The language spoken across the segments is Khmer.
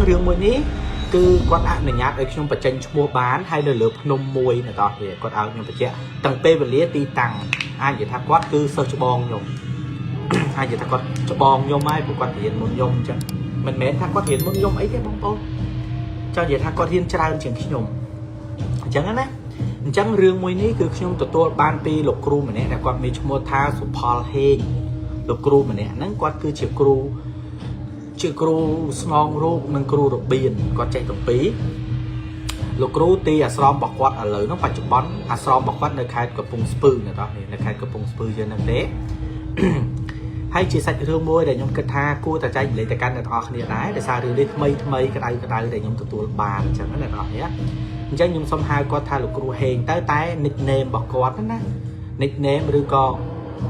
រឿងមួយនេះគឺគាត់អនុញ្ញាតឲ្យខ្ញុំបញ្ចេញឈ្មោះបានហើយនៅលើភ្នំមួយនៅតោះនេះគាត់ឲ្យខ្ញុំបញ្ជាក់ទាំងពេលវេលាទីតាំងអាចនិយាយថាគាត់គឺសិស្សច្បងខ្ញុំអាចនិយាយថាគាត់ច្បងខ្ញុំហើយព្រោះគាត់រៀនមុនខ្ញុំអញ្ចឹងមិនមែនថាគាត់រៀនមុនខ្ញុំអីទេបងប្អូនចង់និយាយថាគាត់រៀនច្រើនជាងខ្ញុំអញ្ចឹងណាអញ្ចឹងរឿងមួយនេះគឺខ្ញុំទទួលបានពីលោកគ្រូម្នាក់ដែលគាត់មានឈ្មោះថាសុផលហេងលោកគ្រូម្នាក់ហ្នឹងគាត់គឺជាគ្រូស្នងរូបនិងគ្រូរបៀនគាត់ចេះទាំងពីរលោកគ្រូទីអាស្រមរបស់គាត់ឥឡូវហ្នឹងបច្ចុប្បន្នអាស្រមរបស់គាត់នៅខេត្តកំពង់ស្ពឺនៅខេត្តកំពង់ស្ពឺយើងហ្នឹងទេហើយជាសាច់រឿងមួយដែលខ្ញុំគិតថាគួរតែចែករំលែកទៅកាន់អ្នកទាំងអស់គ្នាដែរដោយសាររឿងនេះថ្មីក្តៅដែលខ្ញុំទទួលបានអញ្ចឹងណាអ្នកទាំងអស់គ្នាអញ្ចឹងខ្ញុំសូមហៅគាត់ថាលោកគ្រូហេងតែ nickname របស់គាត់ណា nickname ឬក៏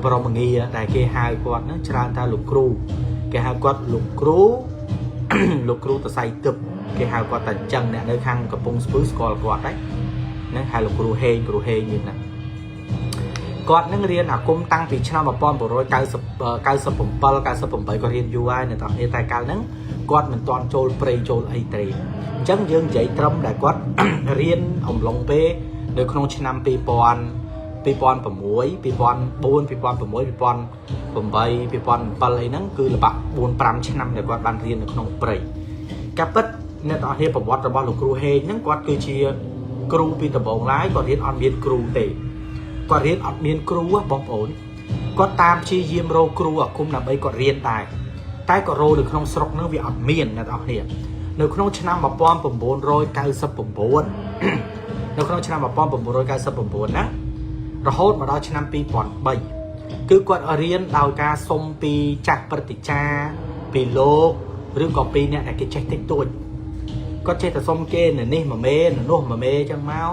ប្រមងារដែលគេហៅគាត់ហ្នឹងច្រើនថាលោកគ្រូគេហៅគាត់លោកគ្រូ លោកគ្រូតសៃទឹកគេហៅគាត់តែអញ្ចឹងអ្នកនៅខាងកំពង់ស្ពឺស្គាល់គាត់ហ្នឹងហៅលោកគ្រូហេងនេះណាគាត់នឹងរៀនអាគមតាំងពីឆ្នាំ1997 98គាត់រៀនយូរហើយនៅតាមនេះតែកាលហ្នឹងគាត់មិនទាន់ចូលព្រៃចូលអីទេអញ្ចឹងយើងនិយាយត្រឹមតែគាត់ រៀនអំឡុងពេលនៅក្នុងឆ្នាំ2006 2004 2006 2008 2007អីហ្នឹងគឺល្បាក់ 4-5 ឆ្នាំដែលគាត់បានរៀននៅក្នុងព្រៃការពិតអ្នកទាំងអស់គ្នាប្រវត្តិរបស់លោកគ្រូហេងហ្នឹងគាត់គឺជាគ្រូពីដំបូងឡើយគាត់រៀនអត់មានគ្រូទេគាត់រៀនអត់មានគ្រូបងប្អូនគាត់តាមព្យាយាមរកគ្រូអាគមដើម្បីគាត់រៀនដែរតែក៏រកនៅក្នុងស្រុកហ្នឹងវាអត់មានអ្នកទាំងអស់គ្នានៅក្នុងឆ្នាំ1999 នៅក្នុងឆ្នាំ1999ណារហូតមកដល់ឆ្នាំ2003គឺគាត់រៀនដោយការសុំពីចាស់ព្រឹទ្ធាចារ្យពីលោកឬក៏ពីអ្នកដែលគេចេះតិចតួចគាត់ចេះតែសុំគេនៅនេះមួយមេនៅនោះមួយមេអញ្ចឹងមក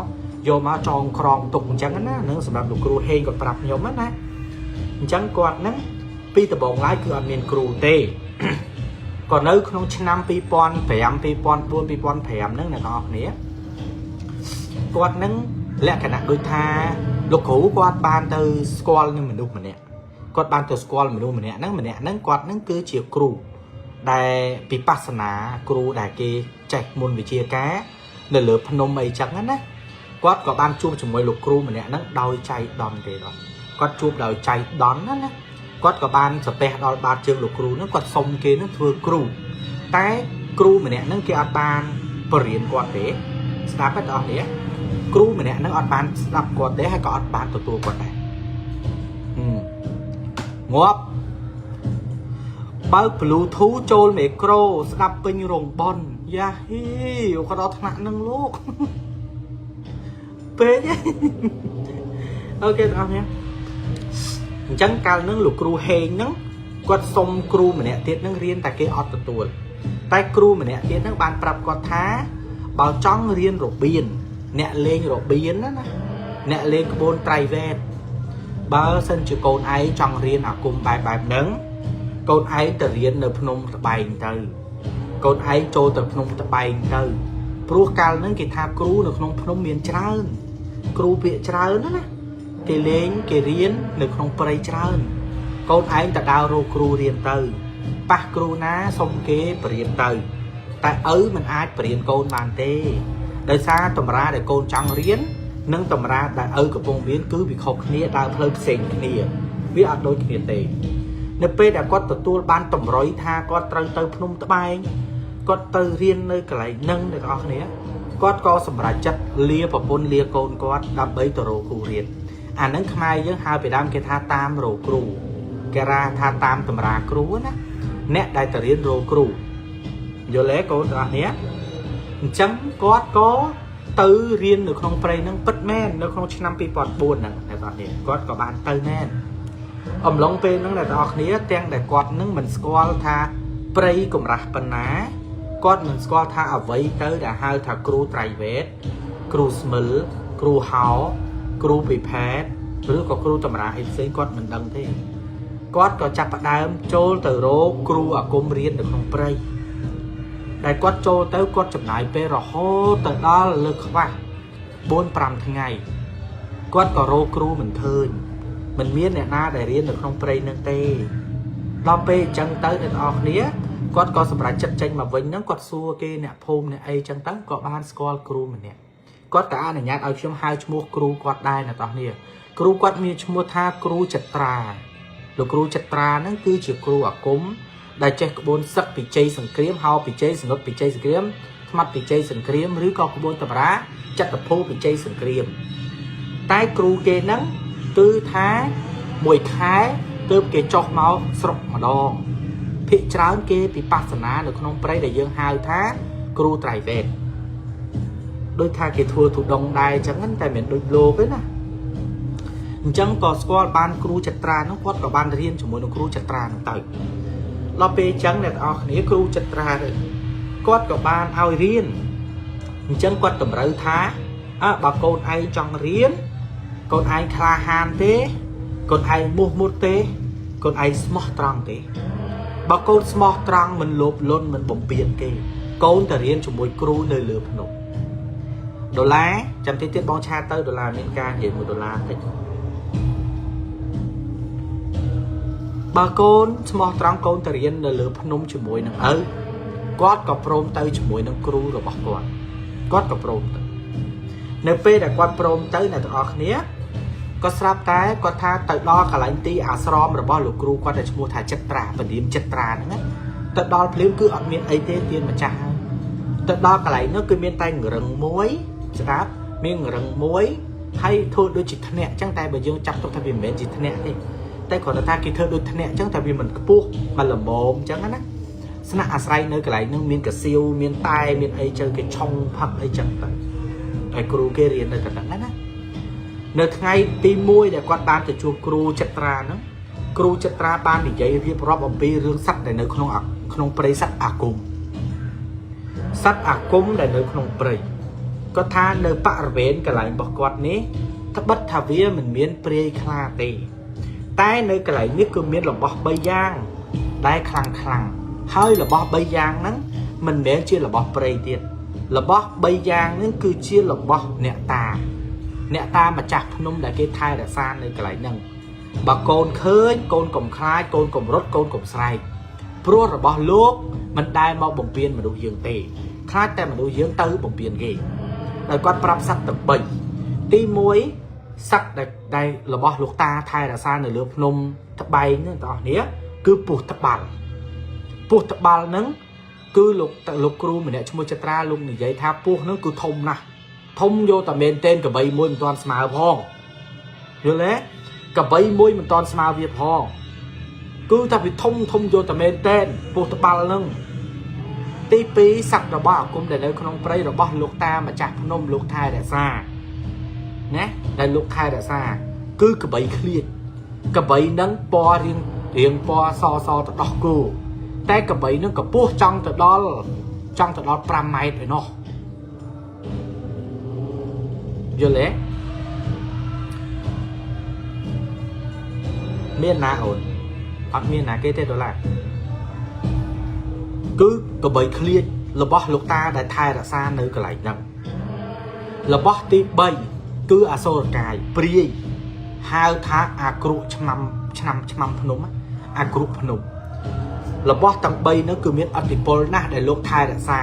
យកមកចងក្រងទុកអញ្ចឹងណានឹងសម្រាប់លោកគ្រូហេងគាត់ប្រាប់ខ្ញុំណាអញ្ចឹងគាត់ហ្នឹងពីដំបូងឡើយគឺអត់មានគ្រូទេក៏នៅក្នុងឆ្នាំ2005 2004 2005ហ្នឹងអ្នកនរគ្នាគាត់ហ្នឹងលក្ខណៈដូចថាលោកគ្រូគាត់បានទៅស្គាល់នឹងមនុស្សម្នាក់គាត់បានទៅស្គាល់មនុស្សម្នាក់ហ្នឹងគាត់ហ្នឹងគឺជាគ្រូដែលពិបស្សនាគ្រូដែលគេចេះមុនវិជាការនៅលើភ្នំអីចឹងណាគាត់ក៏បានជួបជាមួយលោកគ្រូម្នាក់ហ្នឹងដោយចៃដន្យទេគាត់ជួបដោយចៃដន្យណាគាត់ក៏បានស្ពះដល់បាតជើងលោកគ្រូហ្នឹងគាត់សុំគេហ្នឹងធ្វើគ្រូតែគ្រូម្នាក់ហ្នឹងគេអត់បានបរៀនគាត់ទេស្ដាប់ទេបងប្អូនគ្រូម្នាក់ហ្នឹងអត់បានស្ដាប់គាត់ទេហើយក៏អត់បានទទួលគាត់ដែរងាប់បើក Bluetooth ចូលមីក្រូស្ដាប់ពេញរោងប៉ុនយ៉ាហ៊ីគាត់ដល់ថ្នាក់ហ្នឹងលោកពេកអូខេបងប្អូនអញ្ចឹងកាលហ្នឹងលោកគ្រូហេងហ្នឹងគាត់សុំគ្រូម្នាក់ទៀតហ្នឹងរៀនតែគេអត់ទទួលតែគ្រូម្នាក់ទៀតហ្នឹងបានប្រាប់គាត់ថាបើចង់រៀនរបៀនអ្នកលេងរបៀនណាអ្នកលេងក្បួនត្រៃវ៉េតបើសិនជាកូនឯងចង់រៀនអាគមបែបហ្នឹងកូនឯងទៅរៀននៅភ្នំត្បែងទៅកូនឯងចូលទៅភ្នំត្បែងទៅព្រោះកាលហ្នឹងគេថាគ្រូនៅក្នុងភ្នំមានច្រើនគ្រូពាក្យច្រើនណាគេលេងគេរៀននៅក្នុងព្រៃច្រើនកូនឯងទៅដើររកគ្រូរៀនទៅប៉ះគ្រូណាសុំគេបរៀនទៅតែឪមិនអាចបរៀនកូនបានទេដោយសារតម្រាដែលកូនចង់រៀននិងតម្រាដែលឪកំពុងរៀនគឺវាខុសគ្នាដើរផ្លូវផ្សេងគ្នាវាអត់ដូចគ្នាទេនៅពេលដែលគាត់ទទួលបានតម្រុយថាគាត់ត្រូវទៅភ្នំត្បែងគាត់ទៅរៀននៅកន្លែងហ្នឹងអ្នកនរគ្នាគាត់ក៏សម្រេចចិត្តលាប្រពន្ធលាកូនគាត់ដើម្បីទៅរកគ្រូរៀនអាហ្នឹងខ្មែរយើងហៅពីដើមគេថាតាមរកគ្រូគេថាតាមតម្រាគ្រូណាអ្នកដែលទៅរៀនរកគ្រូយល់ទេកូនទាំងអស់គ្នាអញ្ចឹងគាត់ក៏ទៅរៀននៅក្នុងព្រៃហ្នឹងពិតមែននៅក្នុងឆ្នាំ2004ហ្នឹងអ្នកទាំងអស់គ្នាគាត់ក៏បានទៅមែនអំឡុងពេលហ្នឹងអ្នកទាំងអស់គ្នាទាំងដែលគាត់នឹងមិនស្គាល់ថាព្រៃកម្រាស់ប៉ុណ្ណាគាត់មិនស្គាល់ថាអ្វីទៅដែលហៅថាគ្រូត្រៃវ៉េតគ្រូស្មិលគ្រូហោគ្រូពិផែតឬក៏គ្រូតម្រាអីផ្សេងគាត់មិនដឹងទេគាត់ក៏ចាប់ផ្ដើមចូលទៅរកគ្រូអាគមរៀននៅក្នុងព្រៃដែលគាត់ចូលទៅគាត់ចំណាយពេលរហូតទៅដល់លើខ្វះ 4-5 ថ្ងៃគាត់ក៏រកគ្រូមិនឃើញមិនមានអ្នកណាដែលរៀននៅក្នុងព្រៃនឹងទេដល់ពេលអញ្ចឹងទៅអ្នកនរគ្នា គាត់ក៏សម្រាប់ចិត្តចេញមកវិញហ្នឹងគាត់សួរគេអ្នកភូមិអ្នកអីចឹងទៅក៏បានស្គាល់គ្រូម្នាក់គាត់ក៏អនុញ្ញាតឲ្យខ្ញុំហៅឈ្មោះគ្រូគាត់ដែរអ្នកទាំងនេះគ្រូគាត់មានឈ្មោះថាគ្រូចត្រាលោកគ្រូចត្រាហ្នឹងគឺជាគ្រូអាគមដែលចេះក្បួនសឹកពីជ័យសង្គ្រាមហៅពីជ័យសនុតពីជ័យសង្គ្រាមថ្មាត់ពីជ័យសង្គ្រាមឬក៏ក្បួនតម្រាចតុភូពីជ័យសង្គ្រាមតែគ្រូគេហ្នឹងគឺថាមួយខែទើបគេចុះមកស្រុកម្ដងភិកច្រើនគេពិបស្សនានៅក្នុងព្រៃដែលយើងហៅថាគ្រូត្រៃវេទដូចថាគេធ្វើទុដងដែរអញ្ចឹងតែមិនដូចលោកទេណាអញ្ចឹងក៏ស្គាល់បានគ្រូចត្រានោះគាត់ក៏បានរៀនជាមួយនឹងគ្រូចត្រានោះទៅដល់ពេលអញ្ចឹងអ្នកទាំងអស់គ្នាគ្រូចត្រាគាត់ក៏បានឲ្យរៀនអញ្ចឹងគាត់តម្រូវថាបើកូនឯងចង់រៀនកូនឯងក្លាហានទេកូនឯងមោះមុតទេកូនឯងស្មោះត្រង់ទេបើកូនស្មោះត្រង់មិនលោភលន់មិនបំពានគេកូនទៅរៀនជាមួយគ្រូនៅលើភ្នំដុល្លារចាំតិចទៀតបងឆាទៅដុល្លារមានការនិយាយ$1តិចបើកូនស្មោះត្រង់កូនទៅរៀននៅលើភ្នំជាមួយនឹងឪគាត់ក៏ព្រមទៅជាមួយនឹងគ្រូរបស់គាត់ក៏ព្រមទៅនៅពេលដែលគាត់ព្រមទៅអ្នកទាំងអស់គ្នាក៏ស្រាប់តែគាត់ថាទៅដល់កន្លែងទីអាស្រមរបស់លោកគ្រូគាត់ដែលឈ្មោះថាចិត្តត្រាបណ្ឌិមចិត្តត្រាហ្នឹងទៅដល់ភ្លាមគឺអត់មានអីទេទៀនម្ចាស់ទៅដល់កន្លែងនោះគឺមានតែរឹងមួយស្ដាប់មានរឹងមួយហើយធ្វើដូចជាធ្នាក់អញ្ចឹងតែបើយើងចាប់ទុកថាវាមិនមែនជាធ្នាក់ទេតែគ្រាន់តែថាគេធ្វើដូចធ្នាក់អញ្ចឹងតែវាមិនខ្ពស់មិនល្មមអញ្ចឹងណាស្នាក់អាស្រ័យនៅកន្លែងនោះមានកសៀវមានតែមានអីចឹងគេឆុងផឹកអីចឹងទៅហើយគ្រូគេរៀននៅកណ្ដឹងណានៅថ្ងៃទី1ដែលគាត់បានទៅជួបគ្រូចត្រាហ្នឹងគ្រូចត្រាបាននិយាយរៀបរាប់អំពីរឿងសត្វដែលនៅក្នុងព្រៃសត្វអាគមដែលនៅក្នុងព្រៃគាត់ថានៅបរិវេណកន្លែងរបស់គាត់នេះត្បិតថាវាមិនមានព្រាយខ្លាទេតែនៅកន្លែងនេះគឺមានរបស់3យ៉ាងដែលខ្លាំងហើយរបស់3យ៉ាងហ្នឹងមិនមែនជារបស់ព្រៃទៀតរបស់3យ៉ាងហ្នឹងគឺជារបស់អ្នកតាម្ចាស់ភ្នំដែលគេថែរក្សានៅកន្លែងហ្នឹងបើកូនឃើញកូនកុំខ្លាចកូនកុំរត់កូនកុំស្រែកព្រោះរបស់លោកមិនដែលមកបំពេញមនុស្សយើងទេខ្លាចតែមនុស្សយើងទៅបំពេញគេដោយគាត់ប្រាប់សត្វទាំង3ទី1សត្វដែលរបស់លោកតាថែរក្សានៅលើភ្នំត្បែងហ្នឹងបងប្អូនគឺពស់ត្បាល់ហ្នឹងគឺលោកគ្រូម្នាក់ឈ្មោះចត្រាលោកនិយាយថាពស់ហ្នឹងគឺធំណាស់ធំយកតែមែនទែនក្របីមួយមិនទាន់ស្មើផងយល់ទេក្របីមួយមិនទាន់ស្មើវាផងគឺថាវាធំយកតែមែនទែនពស់ត្បាល់ហ្នឹងទី2សត្វរបស់អាគមដែលនៅក្នុងព្រៃរបស់លោកតាម្ចាស់ភ្នំលោកថែរក្សាណាដែលលោកថែរក្សាគឺក្របីឃ្លៀចក្របីហ្នឹងពណ៌រៀងពណ៌សទៅដោះគោតែក្របីហ្នឹងកម្ពស់ចង់ទៅដល់5ម៉ែត្រឯណោះយល់ទេមានណាអូនអត់មានណាគេទេដុល្លារគឺក្របីឃ្លៀចរបស់លោកតាដែលថែរក្សានៅកន្លែងហ្នឹងរបស់ទី3គឺអសូរកាយព្រាយហៅថាអាគ្រក់ឆ្នាំភ្នំអាគ្រក់ភ្នំរបស់ទាំង3ហ្នឹងគឺមានអធិពលណាស់ដែលលោកថែរក្សា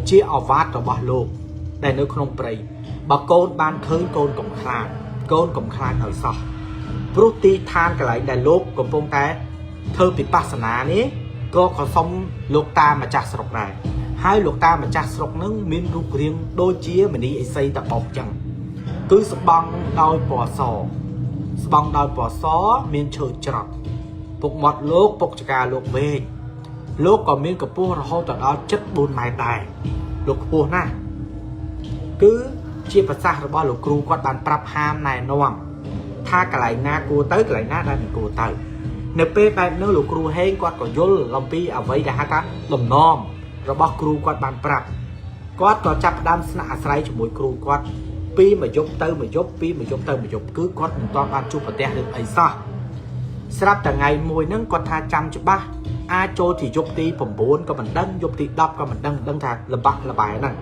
ជាអវាទរបស់លោកដែលនៅក្នុងព្រៃបើកូនបានឃើញកូនកុំខ្លាចឲ្យសោះព្រោះទីឋានកន្លែងដែលលោកកំពុងតែធ្វើពិបស្សនានេះក៏សុំលោកតាម្ចាស់ស្រុកដែរហើយលោកតាម្ចាស់ស្រុកហ្នឹងមានរូបរាងដូចជាមនីអេសីតបោកចឹងគឺស្បង់ដោយពណ៌សមានឈើច្រត់ពុកមាត់លោកពុកចកាលោកវែងលោកក៏មានកម្ពស់រហូតដល់7-4ម៉ែត្រដែរលោកខ្ពស់ណាស់គឺជាប្រសាសន៍របស់លោកគ្រូគាត់បានប្រាប់ហាមណែនាំថាកន្លែងណាគួរទៅកន្លែងណាដែលមិនគួរទៅនៅពេលបែបនោះលោកគ្រូហេងគាត់ក៏យល់អំពីអ្វីដែលហៅថាលំនាំរបស់គ្រូគាត់បានប្រាប់គាត់ក៏ចាប់ផ្ដើមស្នាក់អាស្រ័យជាមួយគ្រូគាត់ពីមួយយប់ទៅមួយយប់គឺគាត់មិនទាន់បានជួបប្រទះរឿងអីសោះស្រាប់តែថ្ងៃមួយហ្នឹងគាត់ថាចាំច្បាស់អាចចូលទីយប់ទី9ក៏មិនដឹងយប់ទី10ក៏មិនដឹងថាលបាក់លបែហ្នឹង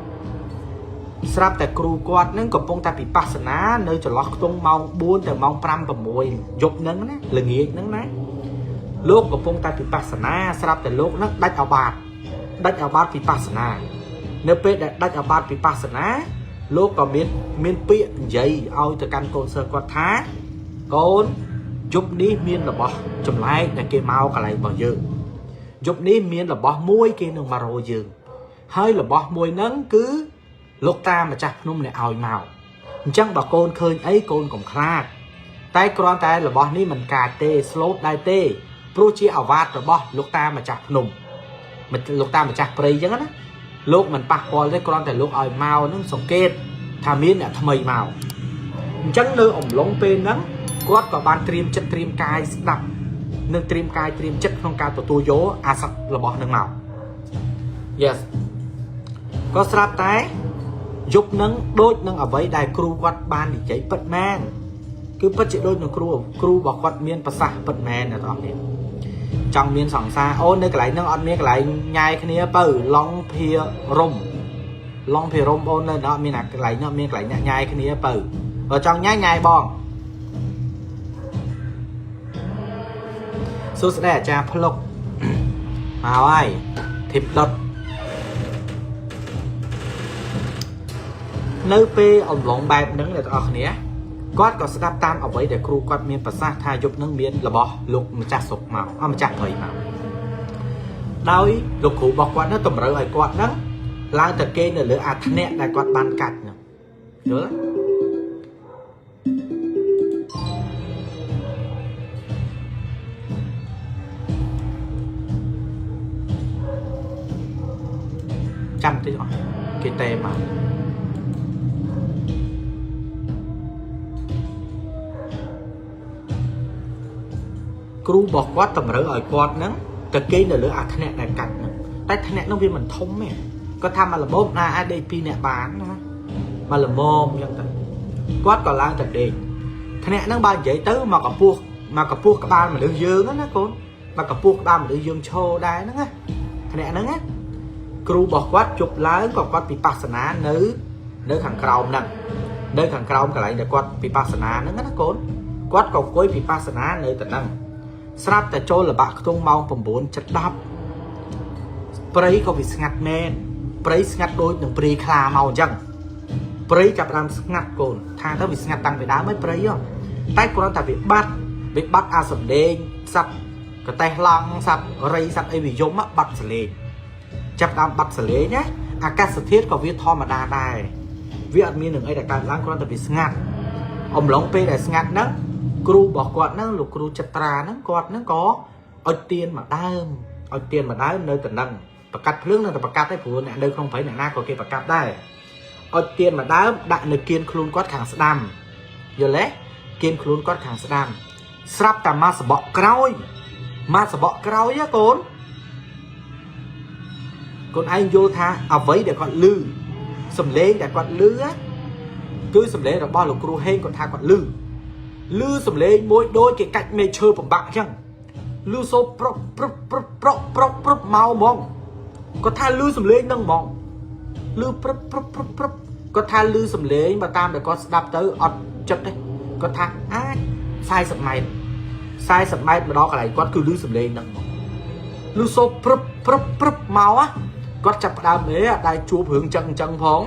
ស្រាប់តែគ្រូគាត់ហ្នឹងកំពុងតែពិបស្សនានៅចន្លោះខ្ទង់ម៉ោង4ទៅម៉ោង5-6យប់ហ្នឹងណាល្ងាចហ្នឹងណាលោកកំពុងតែពិបស្សនាស្រាប់តែលោកហ្នឹងដាច់អាបាត ដាច់អាបាតពីបាសនានៅពេលដែលដាច់អាបាតពីបាសនាលោកក៏មានពាក្យនិយាយឲ្យទៅកាន់កូនសិស្សគាត់ថាកូនយប់នេះមានរបស់ចម្លែកដែលគេមកកន្លែងរបស់យើងយប់នេះមានរបស់មួយគេនឹងមករកយើងហើយរបស់មួយហ្នឹងគឺលោកតាម្ចាស់ភ្នំអ្នកឲ្យមកអញ្ចឹងបើកូនឃើញអីកូនកុំខ្លាចតែគ្រាន់តែរបស់នេះមិនកាចទេស្លូតដែរទេព្រោះជាអាវ៉ាតរបស់លោកតាម្ចាស់ភ្នំលោកតាម្ចាស់ព្រៃអញ្ចឹងណាលោកមិនប៉ះពាល់ទេគ្រាន់តែលោកឲ្យមកនឹងសង្កេតថាមានអ្នកថ្មីមកអញ្ចឹងនៅអំឡុងពេលហ្នឹងគាត់ក៏បានត្រៀមចិត្តត្រៀមកាយស្ដាប់និងត្រៀមកាយត្រៀមចិត្តក្នុងការទទួលយកអាសត្វរបស់នឹងមក Yes ក៏ស្រាប់តែយប់នឹងដូចនឹងអ្វីដែលគ្រូគាត់បាននិយាយពិតមែនគឺពិតជាដូចនឹងគ្រូរបស់គាត់មានប្រសាសន៍ពិតមែនអ្នកនរគ្នាចង់មានសង្សារអូននៅកន្លែងហ្នឹងអត់មានកន្លែងញ៉ាយគ្នាទៅឡងភារមអូននៅអត់មានកន្លែងនោះមានកន្លែងញ៉ាយគ្នាទៅបើចង់ញ៉ាយបងសួស្តីអាចារ្យភ្លុកមកហើយធីបដុតនៅពេលអំឡុងបែបហ្នឹងអ្នកទាំងអស់គ្នាគាត់ក៏ស្ដាប់តាមអ្វីដែលគ្រូគាត់មានប្រសាសន៍ថាយប់ហ្នឹងមានរបស់លោកម្ចាស់សុកមកម្ចាស់ព្រៃមកដោយលោកគ្រូរបស់គាត់នោះតម្រូវឲ្យគាត់ហ្នឹងឡើងទៅគេនៅលើអាធ្នាក់ដែលគាត់បានកាត់ហ្នឹងយល់ចាំតិចអស់គេតែមកគ្រូរបស់គាត់តម្រូវឲ្យគាត់ហ្នឹងទៅគេនៅលើអាធ្នាក់ដែលកាត់ហ្នឹងតែធ្នាក់ហ្នឹងវាមិនធំទេគាត់ថាមកល្មមណាអាចដេក2នាក់បានណាមកល្មមអញ្ចឹងទៅគាត់ក៏ឡើងទៅដេកធ្នាក់ហ្នឹងបើនិយាយទៅមកកពស់ក្បាលមនុស្សយើងណាកូនមកកពស់ក្បាលមនុស្សយើងឈរដែរហ្នឹងណាធ្នាក់ហ្នឹងណាគ្រូរបស់គាត់ជប់ឡើងក៏គាត់ពិបស្សនានៅខាងក្រោមហ្នឹងនៅខាងក្រោមកន្លែងដែលគាត់ពិបស្សនាហ្នឹងណាកូនគាត់ក៏អង្គុយពិបស្សនានៅទៅហ្នឹងស្រាប់តែចូលល្បាក់ខ្ទង់ម៉ោង 9:10 ព្រៃក៏វាស្ងាត់មែនព្រៃស្ងាត់ដូចនឹងព្រៃខ្លាមកអញ្ចឹងព្រៃចាប់ដើមស្ងាត់កូនថាទៅវាស្ងាត់តាំងពីដើមហើយព្រៃតែគ្រាន់តែវាបាត់អាសំឡេងសត្វកតេះឡង់សត្វរៃសត្វអីវាយំបាត់សលេងចាប់ដើមបាត់សលេងណាអាកាសធាតុក៏វាធម្មតាដែរវាអត់មាននឹងអីដែលកើតឡើងគ្រាន់តែវាស្ងាត់អំឡុងពេលដែលស្ងាត់ហ្នឹងគ្រូរបស់គាត់ហ្នឹងលោកគ្រូចិត្រាហ្នឹងគាត់ហ្នឹងក៏អុជទៀនមកដើមនៅតំណឹងប្រកាត់ភ្លើងនៅតែប្រកាត់ទេព្រោះអ្នកនៅក្នុងព្រៃអ្នកណាក៏គេប្រកាត់ដែរអុជទៀនមកដើមដាក់នៅគៀនខ្លួនគាត់ខាងស្ដាំយល់ទេគៀនខ្លួនគាត់ខាងស្ដាំស្រាប់តែមកសបកក្រោយហ៎កូនឯងយល់ថាអ្វីដែលគាត់ឮសំឡេងដែលគាត់ឮគឺសំឡេងរបស់លោកគ្រូហេងគាត់ថាគាត់ឮសំឡេងមួយដូចគេកាច់មេឈើបំបាក់អញ្ចឹងឮសូរប្រុកមកហ្មងគាត់ថាឮសំឡេងហ្នឹងហ្មងឮប្រុកគាត់ថាឮសំឡេងបើតាមដែលគាត់ស្ដាប់ទៅអត់ចិត្តទេគាត់ថាអាច40ម៉ែត្រម្ដងកន្លែងគាត់គឺឮសំឡេងហ្នឹងហ្មងឮសូរប្រុកមកគាត់ចាប់ផ្ដើមអត់ដែរជួបរឿងចឹងផង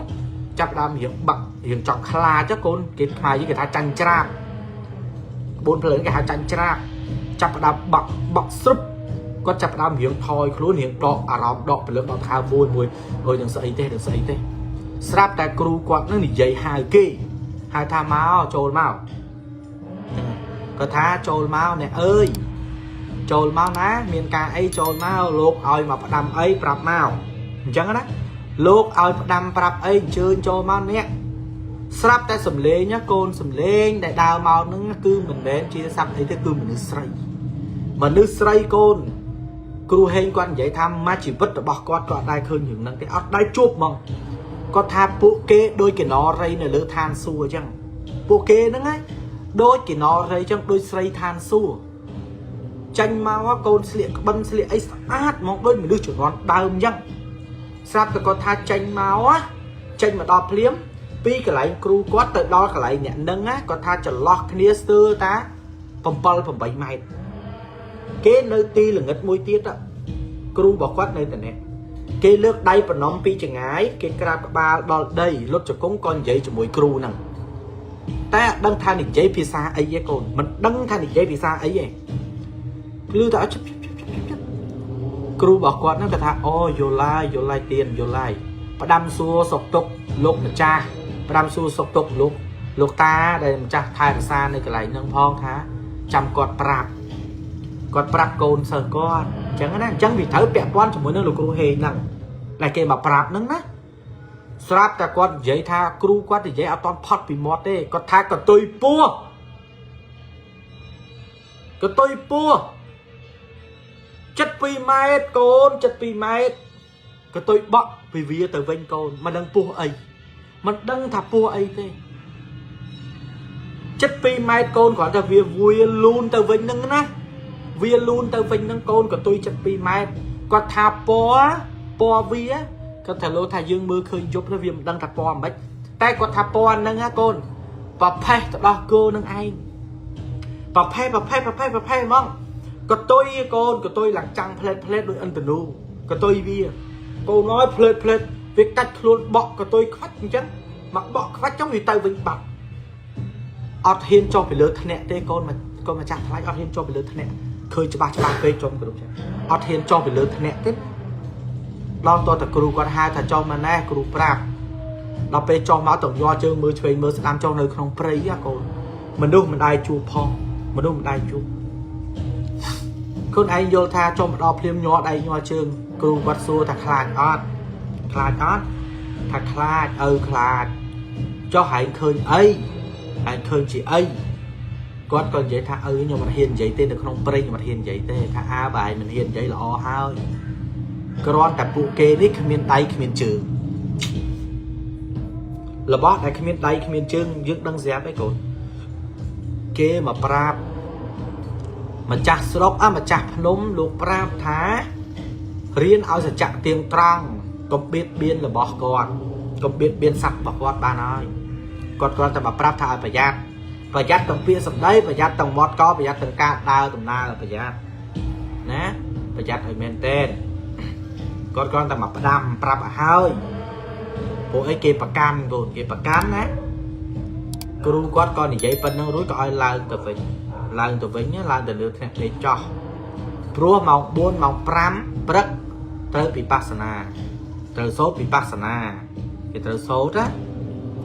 ចាប់ផ្ដើមរៀងបាក់រៀងចង់ខ្លាចកូនគេខ្មែរគេថាចាញ់ច្រាបក្បួនភ្លើងគេហៅចាញ់ច្រាបចាប់ផ្ដើមបាក់ស្រុបគាត់ចាប់ផ្ដើមរៀងថយខ្លួនរៀងដកអារម្មណ៍ដកព្រលឹងដល់ខៅមួយអើយនឹងស្អីទេស្រាប់តែគ្រូគាត់នឹងនិយាយហៅគេហៅថាមកចូលមកគាត់ថាចូលមកអ្នកអើយចូលមកណាមានការអីចូលមកលោកឲ្យមកផ្ដាំអីប្រាប់មកអញ្ចឹងណាលោកឲ្យផ្ដាំប្រាប់អីអញ្ជើញចូលមកអ្នកស្រាប់តែសំលេងកូនសំលេងដែលដើរមកហ្នឹងគឺមិនមែនជាសត្វអីទេគឺមនុស្សស្រីកូនគ្រូហេងគាត់និយាយថាមកជីវិតរបស់គាត់ក៏អត់ដែរឃើញរឿងហ្នឹងទេអត់ដែរជួបហ្មងគាត់ថាពួកគេដូចកេណរៃនៅលើឋានសួគ៌អញ្ចឹងពួកគេហ្នឹងឯងដូចកេណរៃអញ្ចឹងដូចស្រីឋានសួគ៌ចាញ់មកកូនស្លៀកក្បិនស្លៀកអីស្អាតហ្មងដូចមនុស្សជំនាន់ដើមអញ្ចឹងស្រាប់តែគាត់ថាចាញ់មកដល់ភ្លាមពីកន្លែងគ្រូគាត់ទៅដល់កន្លែងអ្នកនឹងគាត់ថាចន្លោះគ្នាស្ទើរតា7-8ម៉ែត្រគេនៅទីល្ងិតមួយទៀតគ្រូរបស់គាត់នៅតែនេះ គេលើកដៃប្រណំពីចងាយគេក្រាបក្បាលដល់ដីលុតជង្គង់ក៏និយាយជាមួយគ្រូហ្នឹងតែអត់ដឹងថានិយាយភាសាអីទេកូនមិនដឹងថានិយាយភាសាអីទេឮតែគ្រូរបស់គាត់ហ្នឹងគាត់ថាអូយល់ឡាយទៀនយល់ឡាយផ្ដាំសួរសុកទុកលោកម្ចាស់ផ្ដាំសួរសុកទុកលោកតាដែលម្ចាស់ថែរក្សានៅកន្លែងហ្នឹងផងថាចាំគាត់ប្រាប់កូនសិស្សគាត់អញ្ចឹងណាអញ្ចឹងវាត្រូវពាក់ព័ន្ធជាមួយនឹងលោកគ្រូហេងហ្នឹងដែលគេមកប្រាប់ហ្នឹងណាស្រាប់តែគាត់និយាយថាគ្រូគាត់និយាយអត់តន់ផុតពីមាត់ទេគាត់ថាកតុយពោះ72ម៉ែត្រកូន72ម៉ែត្រកតុយបក់ពីវាទៅវិញកូនមិនដឹងពោះអីមិនដឹងថាពោះអីទេ72ម៉ែត្រកូនគ្រាន់តែវាលូនទៅវិញហ្នឹងណាវាលូនទៅវិញហ្នឹងកូនកតុយ72ម៉ែត្រគាត់ថាពណ៌វាគាត់ថាលោថាយើងមើលឃើញយប់ទៅវាមិនដឹងថាពណ៌មិនតែគាត់ថាពណ៌ហ្នឹងណាកូនប្រផេះទៅដោះគោនឹងឯងប្រផេះហ្មងកតុយកូនកតុយឡើងចាំងផ្លេតដូចអិនតនូកតុយវាកូនnóiផ្លេតវាកាច់ខ្លួនបក់កតុយខ្វាច់អញ្ចឹងមកបក់ខ្វាច់ចឹងវាទៅវិញបាត់អត់ហ៊ានចុះពីលើថ្នាក់ទេកូនម្ចាស់ថ្លៃអត់ហ៊ានចុះពីលើថ្នាក់ឃើញច្បាស់ពេកចំគ្រប់ចឹងអត់ហ៊ានចុះពីលើថ្នាក់ទេដល់តតែគ្រូគាត់ហៅថាចុះមកណែគ្រូប្រាប់ដល់ពេលចុះមកต้องយកជើងមើលឆ្វេងមើលស្ដាំចុះនៅក្នុងព្រៃណាកូនមនុស្សមិនដែរជួបផងមនុស្សមិនដែរជួបខ្លួនឯងយល់ថាចុះមកដល់ភ្លាមញ័រដៃញ័រជើងគ្រូគាត់សួរថាខ្លាចអត់ថាខ្លាចខ្លាចចុះហែងឃើញអីហែងឃើញជាអីគាត់ក៏និយាយថាខ្ញុំមិនហ៊ាននិយាយទេនៅក្នុងព្រៃខ្ញុំមិនហ៊ាននិយាយទេថាបើឯងមិនហ៊ាននិយាយល្អហើយគ្រាន់តែពួកគេនេះគ្មានដៃគ្មានជើងរបស់ដែលគ្មានដៃគ្មានជើងយើងដឹងស្រាប់ឯងកូនគេមកប្រាប់ម្ចាស់ស្រុកម្ចាស់ភ្នំលោកប្រាប់ថារៀនឲ្យសច្ចៈទៀងត្រង់កុំបៀតបៀនរបស់គាត់កុំបៀតបៀនសត្វរបស់គាត់បានហើយគាត់គ្រាន់តែមកប្រាប់ថាឲ្យប្រយ័ត្នទាំងពាក្យសម្ដីប្រយ័ត្នទាំងមាត់កប្រយ័ត្នទាំងការដើរដំណើរប្រយ័ត្នណាប្រយ័ត្នឲ្យមែនទេគាត់គ្រាន់តែមកផ្ដាំប្រាប់ឲ្យហើយពួកអីគេប្រកាន់កូនគេប្រកាន់ណាគ្រូគាត់ក៏និយាយប៉ុណ្្នឹងរួចក៏ឲ្យឡើងទៅវិញឡើងទៅលើថ្នាក់លេខចោះព្រោះម៉ោង4ម៉ោង5ព្រឹកត្រូវវិបស្សនាត្រូវសូត្រវិបស្សនាគេត្រូវសូត្រណា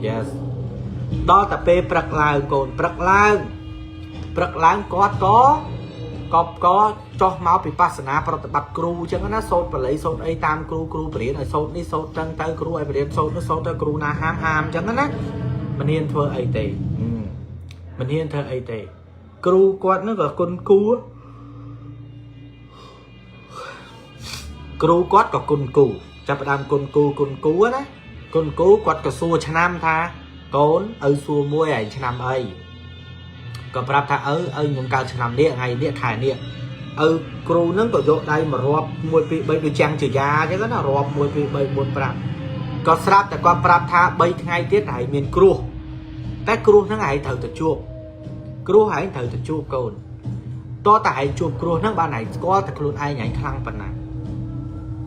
yes ដល់តែពេលព្រឹកឡើងកូនព្រឹកឡើងគាត់ក៏ចោះមកវិបស្សនាប្រតិបត្តិគ្រូអញ្ចឹងណាសូត្របល័យសូត្រអីតាមគ្រូបរៀនឲ្យសូត្រនេះសូត្រចឹងទៅគ្រូឲ្យបរៀនសូត្រនោះសូត្រទៅគ្រូណាហាមអញ្ចឹងណាមិនហ៊ានធ្វើអីទេគ្រូគាត់នោះក៏គុណគួរគ្រូគាត់ក៏គុណគូចាប់ផ្ដើមគុណគូណាគុណគូគាត់ក៏សួរឆ្នាំថាកូនឪសួរមួយឯងឆ្នាំអីក៏ប្រាប់ថាខ្ញុំកើតឆ្នាំនេះថ្ងៃនេះខែនេះឪគ្រូនឹងក៏យកដៃមករាប់1 2 3ដូចចាំងជាយ៉ាអញ្ចឹងណារាប់1 2 3 4 5ក៏ស្រាប់តែគាត់ប្រាប់ថា3ថ្ងៃទៀតឯងមានគ្រោះតែគ្រោះហ្នឹងឯងត្រូវទៅជួបកូនតោះតែឯងជួបគ្រោះហ្នឹងបានឯងស្គាល់តែខ្លួនឯងខ្លាំងប៉ុណ្ណា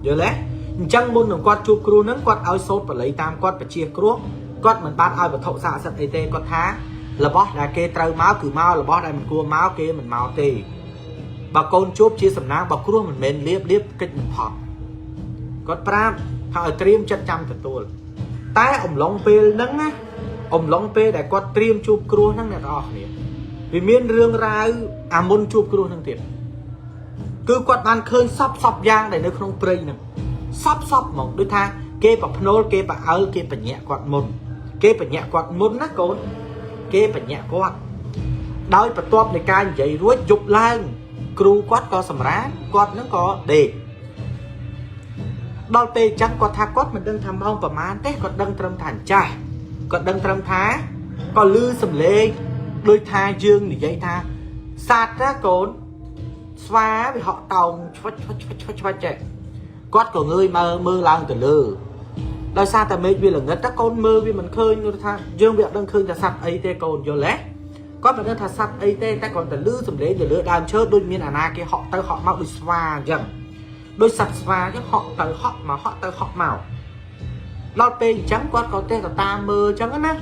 យល់ទេអញ្ចឹងមុននឹងគាត់ជួបគ្រោះហ្នឹងគាត់ឲ្យសូត្របល័យតាមគាត់បជាគ្រោះគាត់មិនបានឲ្យវត្ថុស័ក្តិសិទ្ធិអីទេគាត់ថារបស់ដែលគេត្រូវមកគឺមករបស់ដែលមិនគួរមកគេមិនមកទេបើកូនជួបជាសំណាងបើគ្រោះមិនមែនលៀបកិច្ចមិនផុតគាត់ប្រាប់ថាឲ្យត្រៀមចិត្តចាំទទួលតែអំឡុងពេលហ្នឹងណាអំឡុងពេលដែលគាត់ត្រៀមជួបគ្រោះហ្នឹងអ្នកនរអស់គ្នាវាមានរឿងរ៉ាវអាមុនជួបគ្រោះហ្នឹងទៀតគឺគាត់បានឃើញសពយ៉ាងដែលនៅក្នុងព្រៃហ្នឹងសពហ្មងដូចថាគេប្រភ្នូលគេប្រអើលគេបញ្ញាក់គាត់មុនណាកូនគេបញ្ញាក់គាត់ដោយបន្ទាប់នៃការនិយាយរួចយប់ឡើងគ្រូគាត់ក៏សម្រានគាត់នឹងក៏ដេកដល់ពេលអញ្ចឹងគាត់ថាគាត់មិនដឹងថាម៉ោងប្រហែលទេគាត់ដឹងត្រឹមថាអញ្ចាស់គាត់ដឹងត្រឹមថាក៏ឮសំឡេងដូចថាយើងនិយាយថាសត្វណាកូនស្វាវាហក់តោងឆ្វិចចេះគាត់ក៏ងើយមើលឡើងទៅលើដោយសារតែមេឃវាល្ងិតតែកូនមើលវាមិនឃើញថាយើងវាអត់ដឹងឃើញថាសត្វអីទេកូនយល់ទេគាត់មិនដឹងថាសត្វអីទេតែគាត់តែឮសំឡេងទៅលើដើមឈើដូចមានអាណាគេហក់ទៅហក់មកដូចស្វាអញ្ចឹង đôi sạch và chứ họ tới họ mà họ tới họ màu lo pe trắng quát có tên là ta mơ trắng á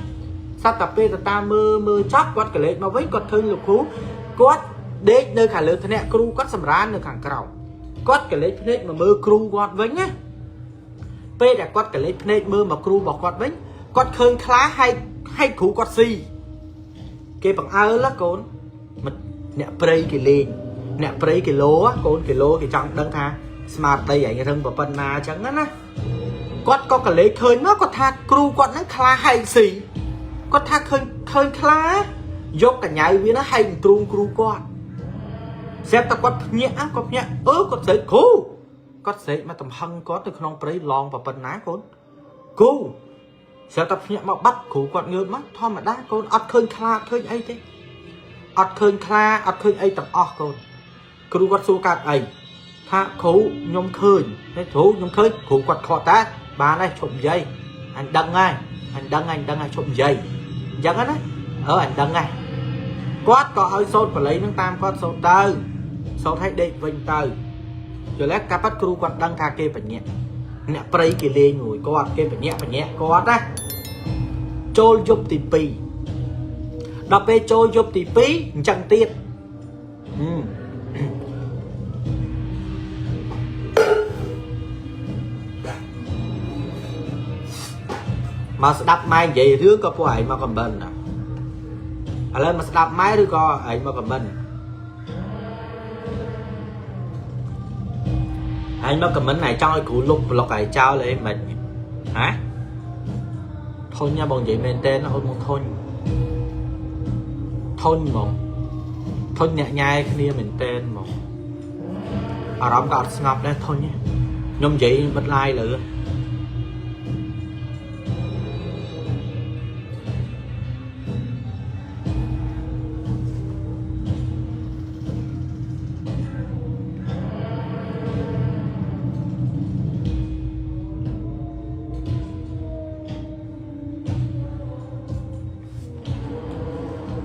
sao tập pe là ta mơ mơ chót quát cái lệ mà với quát thương lục hú quát để nơi khả lớn thế này kêu quát sầm rán nơi khẳng cầu quát cái lệ thế mà mơ kêu quát với nhá pe đã quát cái lệ thế mơ mà kêu bỏ quát với quát khơi khá hay khú quát gì cái bằng áo lá cồn mình nè prey cái lên nè prey cái lố á cồn cái lố cái trong đăng tha smart đây vậy thân của phần na chẳng á quát có cái lệ khơi nó có tha kêu quát nó khá hay gì có tha khơi khá dốc cả nhà với nó hay kêu quát xem ta quát nhẹ có thể cố có thể mà tầm hăng có từ không prey long và phần ná cồn cố sẽ tập nhẹ mà bắt cụ quạt ngược mắt thôi mà đá con ọt khơi kha khơi ấy thế ọt khơi ấy tập ọt con cụ quạt số cát ấy tha khổ nhom khơi cái thủ nhom khơi cụ quạt khó ta bà này trộm dây anh đăng ngay trộm dây chẳng á anh đăng ngay quát có ơi sốt và lấy nước tam quát sốt tơ sốt hay định vinh tơ rồi lát cá bắt cụ quạt đăng tha kê phải nhẹ nè prey kì lên ngồi quạt kê phải nhẹ quạt á trôi giúp thì pi đọc về trôi giúp thì pi chẳng tiết mà đập mai vậy thứ có của mà còn bên à lên mà đập máy thứ có ấy mà còn bên anh nó comment này cho cụ lúc lọc cái trao lên mình hả thôi nha bọn vậy mình tên nó không thôi nhẹ nhai cái nia mình tên một ở đó có ngọc đây thôi nhé nhôm vậy bật like nữa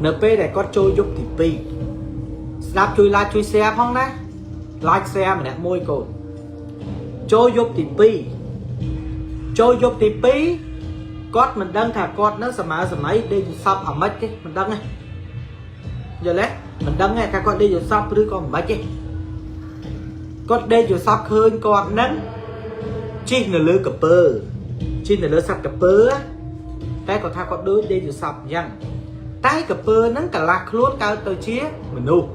NP này có trôi giúp thì pi đáp chui like chui xe phong đó like xe mà nè môi cồn trôi giúp thì pi cót mình đăng thà cót nó sầm máy đi sập ở mấy cái mình đăng này giờ lẽ mình đăng ngay cái con đi rồi sập đứa con mấy cái cót đi rồi sập hơn con nắng chi là lứa cặp bơ chi là lứa sập cặp bơ cái còn tha con đứa đi rồi sập nhăng tay cặp bơ nắng cả lạc luôn cao tới chia mình nu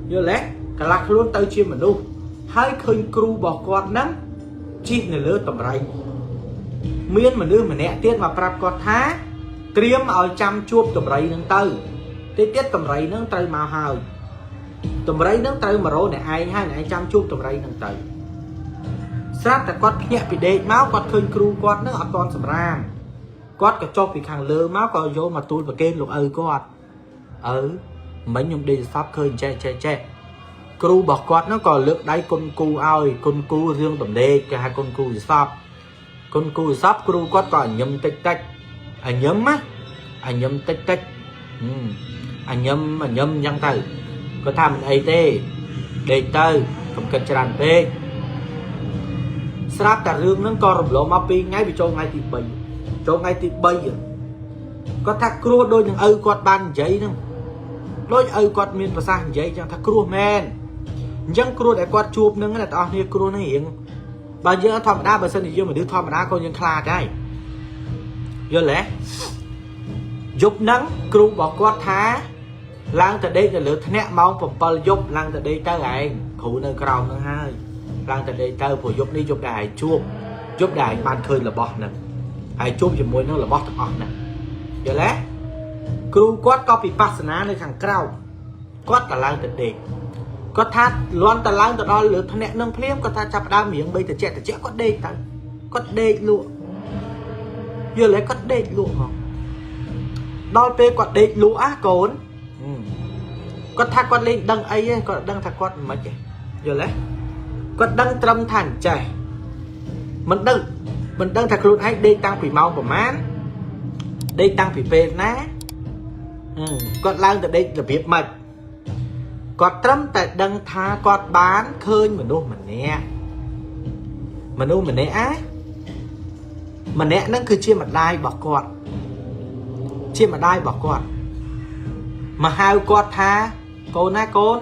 giờ lẽ cả lạc luôn tới chia mình nu hai khơi kêu bỏ con nắng chi là lứa tầm rây miên mà đưa mà nẹ tiết mà prap con thá triếm ở chăm chuột tầm rây nâng tư tiết tầm rây nâng tư màu hào tầm rây nâng tư mà rồi này ai hai này chăm chuột tầm rây nâng tư sát là con nhẹ bị đê máu con khơi kêu con nó ở con sầm ram quát cái cho bị hàng lơ máu coi vô mà tôi và kêu lục quát mấy nhung đi sắp khơi che kêu bỏ quát nó còn lướt đáy con cu riêng tầm đê cái hai con cu sắp kêu quát còn nhâm tích anh nhâm tích anh nhâm nhăng từ có tham ấy tê đề tơ không cần tràn tê sắp cả riêng nó còn rụp lộ mà pi ngay bị cho ngay thì bình chỗ ngay thì bây giờ có thắc cua đôi những quạt ban giấy nữa đôi quạt miền và sang giấy cho thắc cua men dân cua để quạt chụp nữa là tao như cua nó hiện bao giờ thầm đa bờ sân thì vô mà đứa thầm đa coi những kha đây do lẽ dục nắng cua bỏ quạt thá lang từ đây là lửa nẹt máu phẩm pal dục lang từ đây tới lại cụ nơi cầu nữa hai lang từ đây tới của dục đi dục đài chuông dục đài ban khơi là bọt nè ai chôm cho môi nó là bót thật nè giờ lẽ kêu quát copy pasna nơi thằng cao quát cả lang từ đề có thắt loan tà lang từ đó lửa thằng nẹt nâng phim có thắt chập đa miệng bây từ trẻ có đê lụa giờ lẽ có đê lụa không đo pe quạt đê lụa cồn có thắt quạt lên đăng ấy có đăng thắt quạt mấy vậy giờ lẽ có đăng trâm thành trẻ mình đang thật luôn hay đây tăng phỉ mau của mán đây tăng phỉ phê ná còn lang từ đây là việc mệt គាត់ត្រឹមតែដឹងថាគាត់បានឃើញមនុស្សម្នាក់ហ្នឹងគឺជាម្ដាយរបស់គាត់ជាម្ដាយរបស់គាត់មកហៅគាត់ថាកូនណាកូន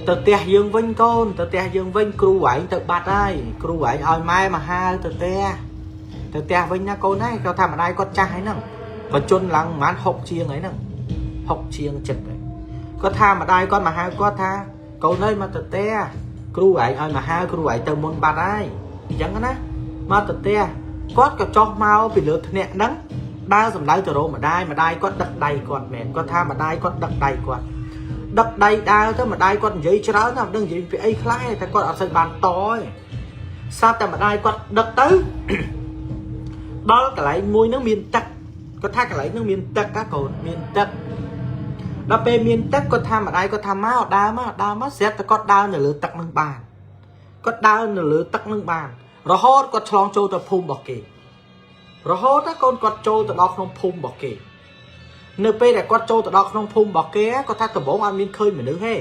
ទៅផ្ទះយើងវិញកូនទៅផ្ទះយើងវិញគ្រូឯងទៅបាត់ហើយគ្រូឯងឲ្យម៉ែមកហៅទៅផ្ទះវិញណាកូនណាគាត់ថាម្ដាយគាត់ចាស់ហើយហ្នឹងក៏ជន់ឡើងប្រហែល60ជាងហើយហ្នឹង60ជាងចិត្តហើយគាត់ថាម្ដាយគាត់មកហៅគាត់ថាកូនអើយមកទៅផ្ទះគ្រូឯងឲ្យមកហៅគ្រូឯងទៅមុនបាត់ហើយអញ្ចឹងណាមកទៅផ្ទះគាត់ក៏ចុះមកពីលើថ្នាក់ហ្នឹងដើរសម្ដៅទៅរកម្ដាយគាត់ដឹកដៃគាត់មែនគាត់ថាម្ដាយគាត់ដឹកដៃគាត់ដឹកដៃដើរទៅម្ដាយគាត់និយាយច្រើនណាស់មិនដឹងនិយាយពីអីខ្លះតែគាត់អត់សូវបានតទេស្រាប់តែម្ដាយគាត់ដឹកទៅដល់កន្លែងមួយហ្នឹងមានទឹកគាត់ថាកន្លែងហ្នឹងមានទឹកណាកូនមានទឹកដល់ពេលមានទឹកគាត់ថាម្ដាយគាត់ថាមកដើរមកស្រាប់តែគាត់ដើរនៅលើទឹកហ្នឹងបានគាត់ដើរនៅលើទឹកហ្នឹងបានរហូតគាត់ឆ្លងចូលទៅភូមិរបស់គេរហូតកូនគាត់ចូលទៅដល់ក្នុងភូមិរបស់គេនៅពេលដែលគាត់ចូលទៅដល់ក្នុងភូមិរបស់គេគាត់ថាដំបូងអត់មានឃើញមនុស្សទេ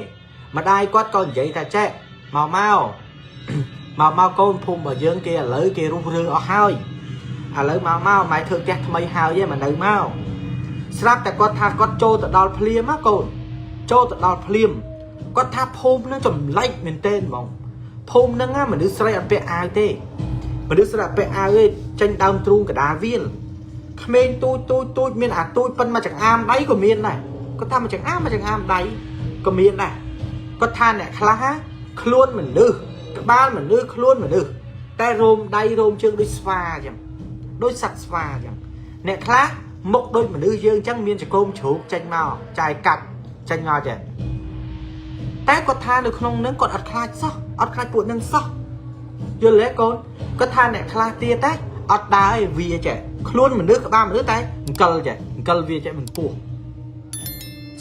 ម្ដាយគាត់ក៏និយាយថាចេះមកកូនភូមិរបស់យើងគេឥឡូវគេរុះរើអស់ហើយឥឡូវមកម៉ែធ្វើផ្ទះថ្មីហើយឯងមកនៅមកស្រាប់តែគាត់ថាគាត់ចូលទៅដល់ភ្លាមណាកូនចូលទៅដល់ភ្លាមគាត់ថាភូមិហ្នឹងចម្លែកមែនទែនហ្មងភូមិហ្នឹងមនុស្សស្រីអត់ពាក់អាវទេមនុស្សស្រីអត់ពាក់អាវទេចេញដើមទ្រូងកដាវាលក្មេងទូចមានអាទូចប៉ុនមកចង្អាមដៃក៏មានដែរគាត់ថាមកចង្អាមដៃក៏មានដែរគាត់ថាអ្នកខ្លះខ្លួនមនុស្សក្បាលមនុស្សខ្លួនមនុស្សតែរោមដៃរោមជើងដូចស្វាអញ្ចឹងដូចសត្វស្វាអញ្ចឹងអ្នកខ្លះមុខដូចមនុស្សយើងអញ្ចឹងមានចង្កូមជ្រូកចេញមកចាយកាត់ចេញមកចេះតែគាត់ថានៅក្នុងនឹងគាត់អត់ខ្លាចសោះអត់ខ្លាចពួកនឹងសោះយល់ទេកូនគាត់ថាអ្នកខ្លះទៀតតែអត់ដើរឯវាចេះខ្លួនមនុស្សក្បាលមនុស្សតែអង្គលចេះអង្គលវាចេះមិនពោះ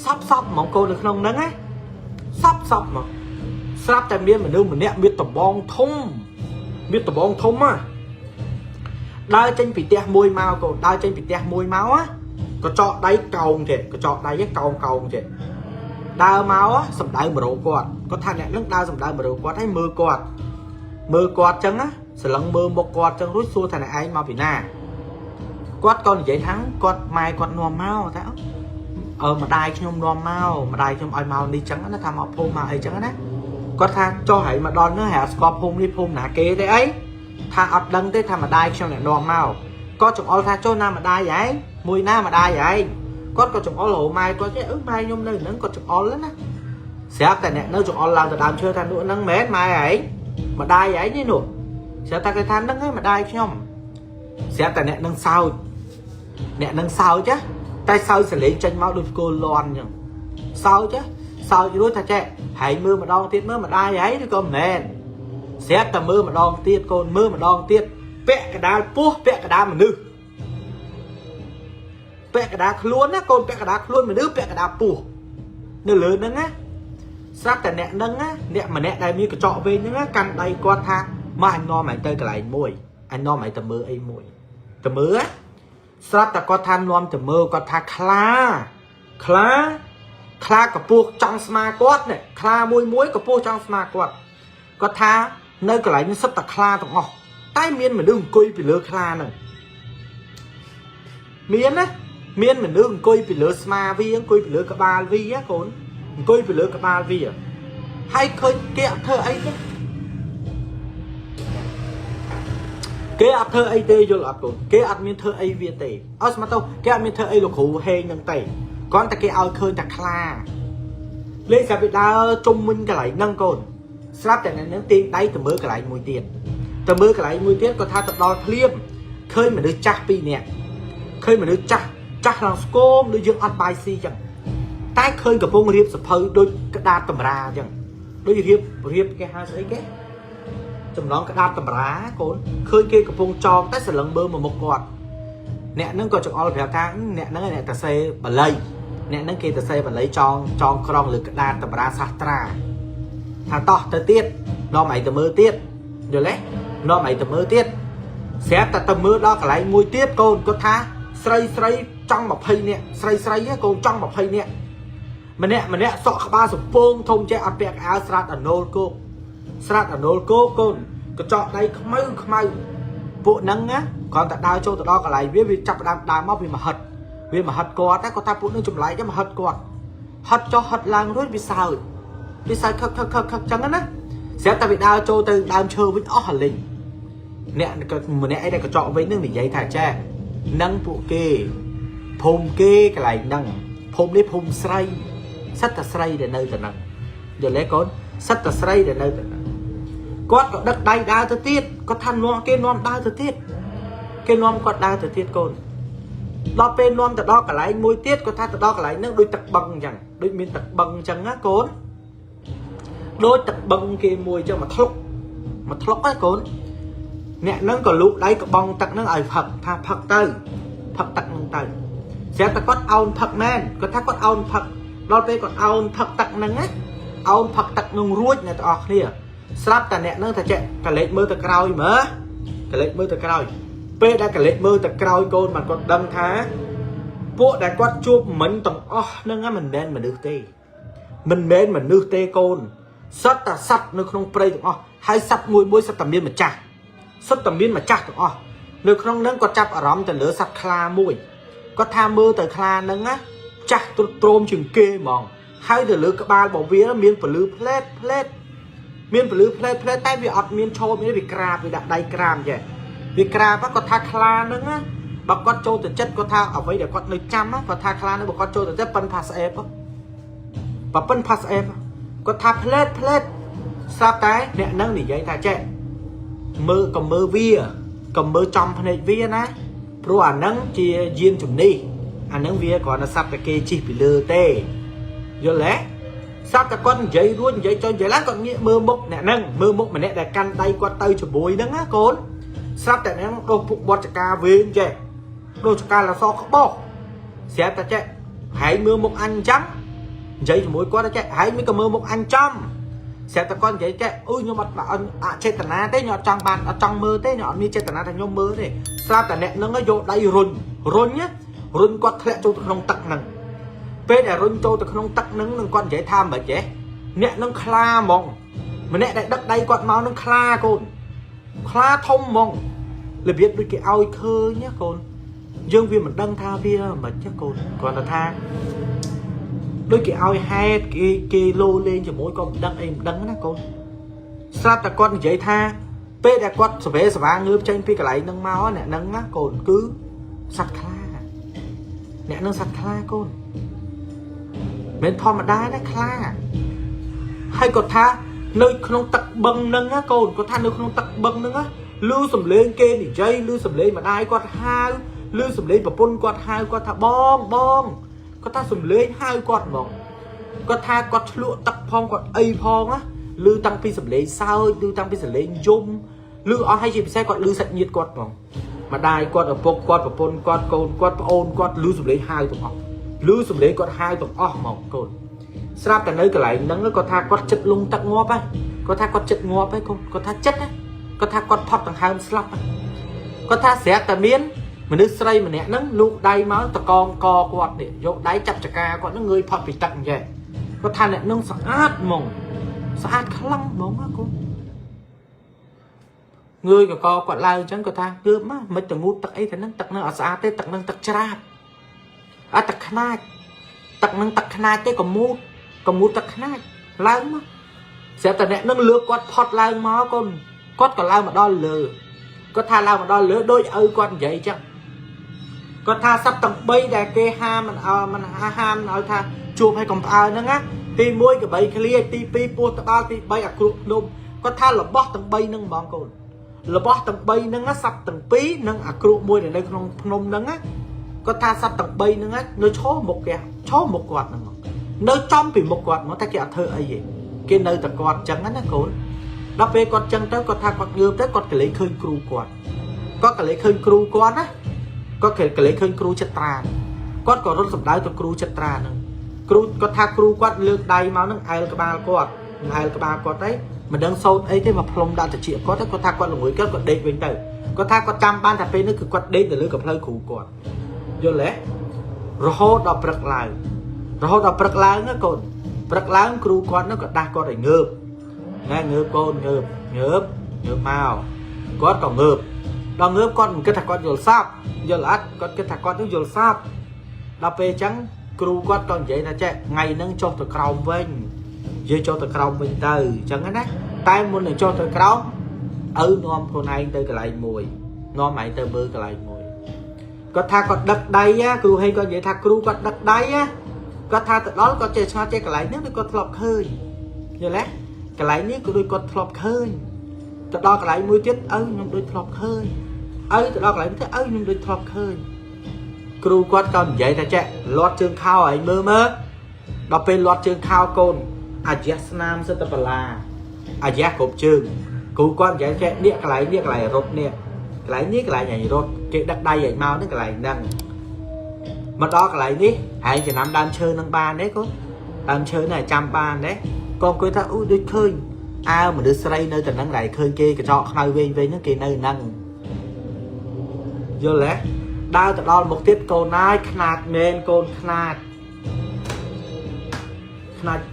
សពហ្មងកូននៅក្នុងហ្នឹងណាសពហ្មងស្រាប់តែមានមនុស្សម្នាក់មានដបងធំដើរចេញពីផ្ទះមួយមកកូនដើរចេញពីផ្ទះមួយមកក៏ចោកដៃកោងចេះក៏ចោកដៃកោងចេះដើរមកសំដៅមករោគាត់ថាអ្នកនឹងដើរសំដៅមករោគាត់ឲ្យមើលគាត់ចឹងណាស្រឡឹងមើលមុខគាត់ចឹងរួចសួរថាអ្នកឯងមកពីណាគាត់ក៏និយាយថាគាត់ម៉ែគាត់នាំមកថាម្ដាយខ្ញុំនាំមកម្ដាយខ្ញុំឲ្យមកនេះចឹងណាថាមកភូមិមកអីចឹងណាគាត់ថាចុះហើយមកដល់នោះហើយអត់ស្គាល់ភូមិនេះភូមិណាគេទេអីថាអត់ដឹងទេថាម្ដាយខ្ញុំអ្នកនាំមកគាត់ចង្អុលថាចុះណាម្ដាយឯងមួយណាម្ដាយឯងគាត់ក៏ចង្អុលរហូតម៉ែគាត់ចេះម៉ែខ្ញុំនៅហ្នឹងគាត់ចង្អុលណាស្រាប់តែអ្នកនៅចង្អុលឡើងទៅដើមឈើថានោះហ្នឹងមែនម៉ែឯងម្ដាយឯងនេះនោះស្រាប់តែគេថាហ្នឹងឯងម្ដាយខ្ញុំស្រាប់តែអ្នកនឹងសើចចាតែសើចសលេងចេញមកដូចគោលន់អញ្ចឹងសើចរួចថាចេះហើយមើលម្ដងទៀតមើលម្ដាយហើយឬក៏មិនមែនស្រាប់តែមើលម្ដងទៀតកូនមើលម្ដងទៀតពាក់កដាលពោះពាក់កដាលមនុស្សពាក់កដាលខ្លួនណាកូនពាក់កដាលខ្លួនមនុស្សពាក់កដាលពោះនៅលើហ្នឹងណាស្រាប់តែអ្នកហ្នឹងណាអ្នកម្នាក់ដែលមានកញ្ចក់វែងហ្នឹងកាន់ដៃគាត់ថាមកអញនាំឯងទៅកន្លែងមួយអញនាំឯងទៅមើលអីមួយទៅមើលស្រាប់តែគាត់ថានាំទៅមើលគាត់ថាខ្លាកពស់ចង់ស្មាគាត់នេះខ្លាមួយកពស់ចង់ស្មាគាត់ថានៅកន្លែងនេះសិតតែខ្លាទាំងអស់តែមានមនុស្សអង្គុយពីលើខ្លាហ្នឹងមានមនុស្សអង្គុយពីលើស្មាវាអង្គុយពីលើក្បាលវាកូនអង្គុយពីលើក្បាលវាហើយឃើញគេអត់ធ្វើអីទេគេអត់ធ្វើអីទេយល់អត់កូនគេអត់មានធ្វើអីវាទេអត់ស្មាទៅគេអត់មានធ្វើអីលោកគ្រូហេងហ្នឹងទេគ្រាន់តែគេឲ្យឃើញតែខ្លាលេខសាពីដើរជុំមិញកន្លែងហ្នឹងកូនស្រាប់តែអ្នកហ្នឹងទាញដៃទៅមើលកន្លែងមួយទៀតគាត់ថាទៅដល់ភ្លាមឃើញមនុស្សចាស់ពីរនាក់ឃើញមនុស្សចាស់ឡើងស្គមដូចយើងអត់បាយស៊ីចឹងតែឃើញកំពុងរៀបសភៅដូចក្តារតម្រាចឹងដូចរៀបគេហៅស្អីគេចំណងក្តារតម្រាកូនឃើញគេកំពុងចងតែសន្លឹងមើលមកមុខគាត់អ្នកហ្នឹងក៏ចង្អុលប្រាប់ថាអ្នកហ្នឹងអ្នកតសេបល័យអ្នកហ្នឹងគេតសេបល័យចងក្រងលើក្តារតម្រាសាស្ត្រាថាតោះទៅទៀតនាំឯងទៅមើលទៀតយល់ទេនាំឯងទៅមើលទៀតស្រាប់តែទៅមើលដល់កន្លែងមួយទៀតកូនគាត់ថាស្រីចង់20នាក់ស្រីកូនចង់20នាក់ ម្នាក់សក់ក្បាលសំពងធំចេះអត់ពាក់អាវស្រាតអណូលគោកកូនកញ្ចក់ដៃខ្មៅពួកហ្នឹងណាគ្រាន់តែដើរចូលទៅដល់កន្លែងវាចាប់ដើមមកវាមកហិតគាត់តែគាត់ថាពួកនឹងចម្លែកមកហិតគាត់ហិតចុះហិតឡើងរួចវាសើចខឹកចឹងណាស្រាប់តែវាដើរចូលទៅដើមឈើវិញអស់ហលិញអ្នកម្នាក់អីដែលកញ្ចក់វិញនឹងនិយាយថាចានឹងពួកគេភូមិគេកន្លែងហ្នឹងភូមិនេះភូមិស្រីសិតតែស្រីដែលនៅទៅហ្នឹងយល់ទេកូនសិតតែស្រីដែលនៅទៅហ្នឹងគាត់ក៏ដឹកដៃដើរទៅទៀតគាត់ថាគេនាំដើរទៅទៀតគេនាំគាត់ដើរទៅទៀតកូនដល់ពេលនាំទៅដល់កន្លែងមួយទៀតគាត់ថាទៅដល់កន្លែងហ្នឹងដូចទឹកបឹងអញ្ចឹងដូចមានទឹកបឹងអញ្ចឹងណាកូនដូចទឹកបឹងគេមួយអញ្ចឹងមកធ្លុកហើយកូនអ្នកហ្នឹងក៏លូកដៃក្បងទឹកហ្នឹងឲ្យផឹកថាផឹកទឹកហ្នឹងទៅស្រាប់តែគាត់អោនផឹកមែនគាត់ថាគាត់អោនផឹកដល់ពេលគាត់អោនផឹកទឹកហ្នឹងណាអោនផឹកទឹកហ្នឹងរួចអ្នកទាំងអស់គ្នាស្រាប់តែអ្នកហ្នឹងថាចេះកលេចមើលទៅក្រោយមើលពេលដែលកលេចមើលទៅក្រោយកូនបានគាត់ដឹងថាពួកដែលគាត់ជួបមិញទាំងអស់ហ្នឹងមិនមែនមនុស្សទេកូនសត្វតែសត្វនៅក្នុងព្រៃទាំងអស់ហើយសត្វមួយសត្វតែមានម្ចាស់ទាំងអស់នៅក្នុងហ្នឹងគាត់ចាប់អារម្មណ៍ទៅលើសត្វខ្លាមួយគាត់ថាមើលទៅខ្លាហ្នឹងណាចាស់ទ្រុឌទ្រោមជាងគេហ្មងហើយទៅលើក្បាលរបស់វាមានពលឺផ្លែតតែវាអត់មានឈោមទេវាក្រាបវាដាក់ដៃក្រាមចេះវាក្រាបគាត់ថាខ្លាហ្នឹងណាបើគាត់ចូលទៅចិត្តគាត់ថាអ្វីដែលគាត់នៅចាំគាត់ថាខ្លាហ្នឹងបើគាត់ចូលទៅចិត្តប៉ិនផាសអេបគាត់ថាផ្លែតស្រាប់តែអ្នកហ្នឹងនិយាយថាចេះមើលវាកុំមើលចំភ្នែកវាណាព្រោះអាហ្នឹងជាយានជំនិះអាហ្នឹងវាគ្រាន់តែសត្វតែគេជិះពីលើទេយល់ទេសត្វតែគាត់និយាយរួចនិយាយចុះនិយាយឡើងគាត់ងាកមើលមុខអ្នកហ្នឹងមើលមុខម្នាក់ដែលកាន់ដៃគាត់ទៅជាមួយហ្នឹងណាកូនស្រាប់តែអ្នកហ្នឹងដោះពុកបត់ចកាវែងចេះដោះចកាលសក្បោះស្រាប់តែចេះហើយមើលមុខអញអញ្ចឹងនិយាយជាមួយគាត់ចេះហើយមិនក៏មើលមុខអញចំស្រាប់តែគាត់និយាយចេះអូខ្ញុំអត់អចេតនាទេខ្ញុំអត់ចង់មើលទេខ្ញុំអត់មានចេតនាថាខ្ញុំមើលទេស្រាប់តែអ្នកហ្នឹងយកដៃរុញគាត់ធ្លាក់ចូលទៅក្នុងទឹកហ្នឹងពេលដែលរុញចូលទៅក្នុងទឹកហ្នឹងនឹងគាត់និយាយថាមិនចេះអ្នកហ្នឹងខ្លាហ្មងម្នាក់ដែលដឹកដៃគាត់មកនឹងខ្លាកូនខ្លាធំហ្មងរបៀបដូចគេឲ្យឃើញណាកូនយើងវាមិនដឹងថាវាមិនចេះកូនគាត់ថាដូចគេឲ្យហេតុគេលោលេងជាមួយក៏មិនដឹងណាកូនស្រាប់តែគាត់និយាយថាពេលដែលគាត់សវេសវាងើបចេញពីកន្លែងហ្នឹងមកអ្នកហ្នឹងណាកូនគឺសត្វខ្លាអ្នកហ្នឹងសត្វខ្លាកូនមិនធម្មតាណាខ្លាហើយគាត់ថានៅក្នុងទឹកបឹងហ្នឹងណាកូនគាត់ថានៅក្នុងទឹកបឹងហ្នឹងណាឮសំឡេងគេនិយាយឮសំឡេងម្ដាយគាត់ហៅឮសំឡេងប្រពន្ធគាត់ហៅគាត់ថាបងគាត់ថាសំឡេងហៅគាត់ហ្មងគាត់ថាគាត់ឆ្លក់ទឹកផងគាត់អីផងណាឮតាំងពីសំឡេងសើចឮតាំងពីសំឡេងយំឮអស់ហើយជាពិសេសគាត់ឮសាច់ញាតិគាត់ហ្មងម្ដាយគាត់ឪពុកគាត់ប្រពន្ធគាត់កូនគាត់ប្អូនគាត់ឮសំឡេងហៅទាំងអស់ឮសំឡេងគាត់ហៅទាំងអស់ហ្មងកូនស្រាប់តែនៅកន្លែងហ្នឹងគាត់ថាគាត់ចិត្តលងទឹកងាប់ហើយគាត់ថាគាត់ចិត្តងាប់ហើយកូនគាត់ថាចិត្តគាត់ថាគាត់ផឹកដង្ហើមស្លាប់គាត់ថាស្រាប់តែមានមនុស្សស្រីម្នាក់ហ្នឹងលូកដៃមកតកងកគាត់នេះយកដៃចាប់ចកាគាត់ហ្នឹងងើយផឹកពីទឹកអញ្ចឹងគាត់ថាអ្នកហ្នឹងស្អាតហ្មងស្អាតខ្លាំងហ្មងណាកូនងើយកកគាត់ឡើងអញ្ចឹងគាត់ថាគឿបមកមិនទៅងូតទឹកអីទៅហ្នឹងទឹកហ្នឹងអត់ស្អាតទេទឹកហ្នឹងទឹកច្រាបអត់ទឹកខ្នាចទឹកហ្នឹងទឹកខ្នាចទេកមូតទឹកខ្នាចឡើងមកស្រាប់តែអ្នកហ្នឹងលើកគាត់ផត់ឡើងមកកូនគាត់ក៏ឡើងមកដល់លើគាត់ថាឡើងមកដល់លើដូចឪគាត់និយាយអញ្ចឹងគាត់ថាសត្វទាំង3ដែលគេហាមមិនឲ្យថាជួបឲ្យកុំផ្អើលហ្នឹងណាទី1កបីឃ្លាទី2ពោះត្បាល់ទី3អាគ្រុកភ្នំគាត់ថារបស់ទាំង3ហ្នឹងហ្មងកូនរបស់ទាំង3ហ្នឹងសត្វទាំង2និងអាគ្រុកមួយដែលនៅក្នុងភ្នំហ្នឹងណាគាត់ថាសត្វទាំង3ហ្នឹងនៅឈរមុខគាត់ហ្នឹងនៅចំពីមុខគាត់មកតែគេអត់ធ្វើអីទេគេនៅតែគាត់អញ្ចឹងណាកូនដល់ពេលគាត់អញ្ចឹងទៅគាត់ថាគាត់ងើបទៅគាត់ក៏លេចឃើញគ្រូគាត់ក៏លេចឃើញគ្រូគាត់ណាគាត់ក៏លេចឃើញគ្រូចិត្រាគាត់ក៏រត់សម្ដៅទៅគ្រូចិត្រាហ្នឹងគ្រូគាត់ថាគ្រូគាត់លើកដៃមកហ្នឹងអែលក្បាលគាត់ទៅមិនដឹងសោតអីទេមកផ្លុំដាក់តិចគាត់ទៅគាត់ថាគាត់ល្ងួយគាត់ដេកវិញទៅគាត់ថាគាត់ចាំបានតែពេលនេះគឺគាត់ដេកទៅលើកផ្លូវគ្រូគាត់យល់ទេរហូតដល់ព្រឹកឡើង rồi hồi đọc bật láng á con bật láng cừu con nó còn đa con để ngợp nghe ngợp con ngợp màu con còn ngợp đo ngớp con cái thằng con dồn sáp giờ là con cái thằng con nó dồn sáp đập về trắng cừu con còn vậy là chạy ngày nâng cho từ cầu bên dưới cho từ cầu bên từ chẳng cái đấy tay muốn là cho từ cầu nom con này từ cái lại mùi nom mày từ bơ cái lại mùi có tha con đất đây á cừu hay con vậy tha cừu con đất đây á có tha từ đó con chơi sao chơi cái lại nếu con lọc hơi giờ lẽ cái lại nếu đôi con lọc hơi từ đó cái lại mùi tiết nhưng đôi lọc hơi từ đó lại thấy nhưng đôi lọc hơi cừu con còn vậy là chạy lót chương khao ấy mơ đọc về lót chương khao con nam sẽ tập là cột chương cừu con vậy chạy niệm cái lại rốt niệm cái lại nhảy rốt cái đất đây vậy mau nó cái lại nâng mà đó cái lại đi hãy chỉ nằm đam chơi nâng ba đấy có đam chơi này 130 đấy con cứ ta ui đôi khơi mà đưa xây nơi tình năng lại khơi kia cái trọ nơi về những kia nơi nâng vô lẽ đau từ đó một tiết cô nai khát men con khát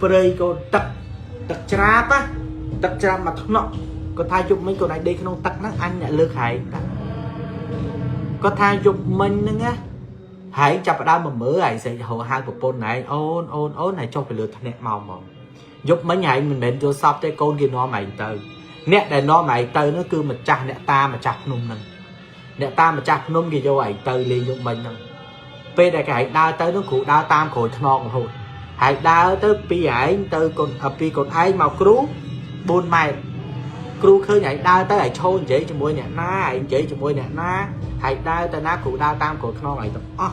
prey cô tật trap á tật trap mà nó có thay dụng mấy cô này đi không tật nó anh nhận lương hại có thay dụng mình nữa á hãy chập đau mà mỡ hãy sẽ hộ hai của con này ôn này cho cái lượt nẹt màu mỏng giúp mấy ngày mình đến cho sắp tới con kia nó mày từ nẹt để nó mày từ nó cứ mà chặt nẹt ta mà chặt nung nè nẹt ta mà chặt nung gì vô ấy từ liền dụng mình nè về đại cái đau tới nó cụ đau tam khối non hồi hãy đau tới pi ấy tới con pi con ấy màu cú buồn mày cú khơi nhảy đau tới ấy chôn chế cho môi nẹt ná ấy chế cho môi nẹt ná hãy đau tới ná cụ đau tam khối non ấy tập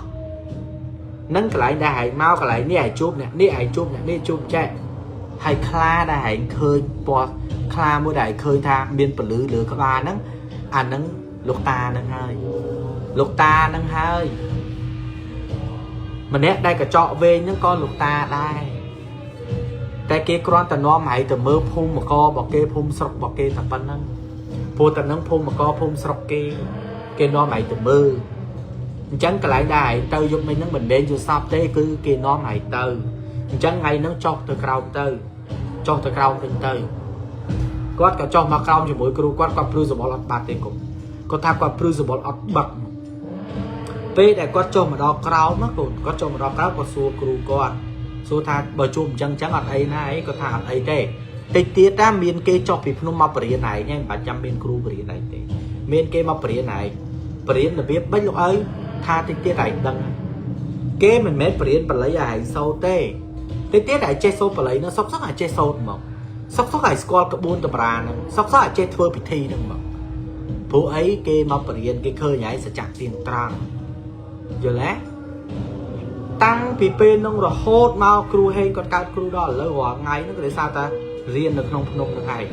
nâng cái lại đây hãy mau cái lại ní hãy chụp nè ní chụp chạy hãy kha đây hãy khơi bò kha mua đại khơi tha miền bờ lửa các bạn nâng nâng lục ta nâng hơi mà nét đây cả trọ về những con lục ta đây cái kia con tần nó mày từ mơ phun một co bỏ kê phun sọc bỏ kê thằng pan nâng phun tần nâng phun một co phun sọc kê nó mày từ mơ chẳng cái lại đây tao giúp mình đến cho sắp tới cứ kia nó mày từ chẳng ngay nó cho từ cầu bên tới có cả cho mà cầu cho mỗi cừu có proof bỏ lọt bát tiền cũng có tham qua proof bỏ lọt bạc về để có cho mà đo cầu nó cũng có cho mà đo cầu có số cừu con số tha bờ chùm chẳng ở đây này có thà ấy thế tịch tiết ra miền kê cho bị phun mập bể này nha bà chăm miền cừu bể này thế miền kê mập bể này bể là biết bách lúc ấy tha tịch tiết này đằng kê mình mét bể lấy ai sâu tê tịch tiết này che sâu lấy nó sóc sóc là che sâu mà sóc là score cái buôn tập ra nè sóc là che thưa bị thi nè mà phụ ấy kê mập bể cái khơi nhảy sẽ chặt tiền trăng giờ lẽ tăng vì bên nó rồi hốt mau cừu hay con cá cừu đó là hòa ngay nó để sao ta riêng được không được hay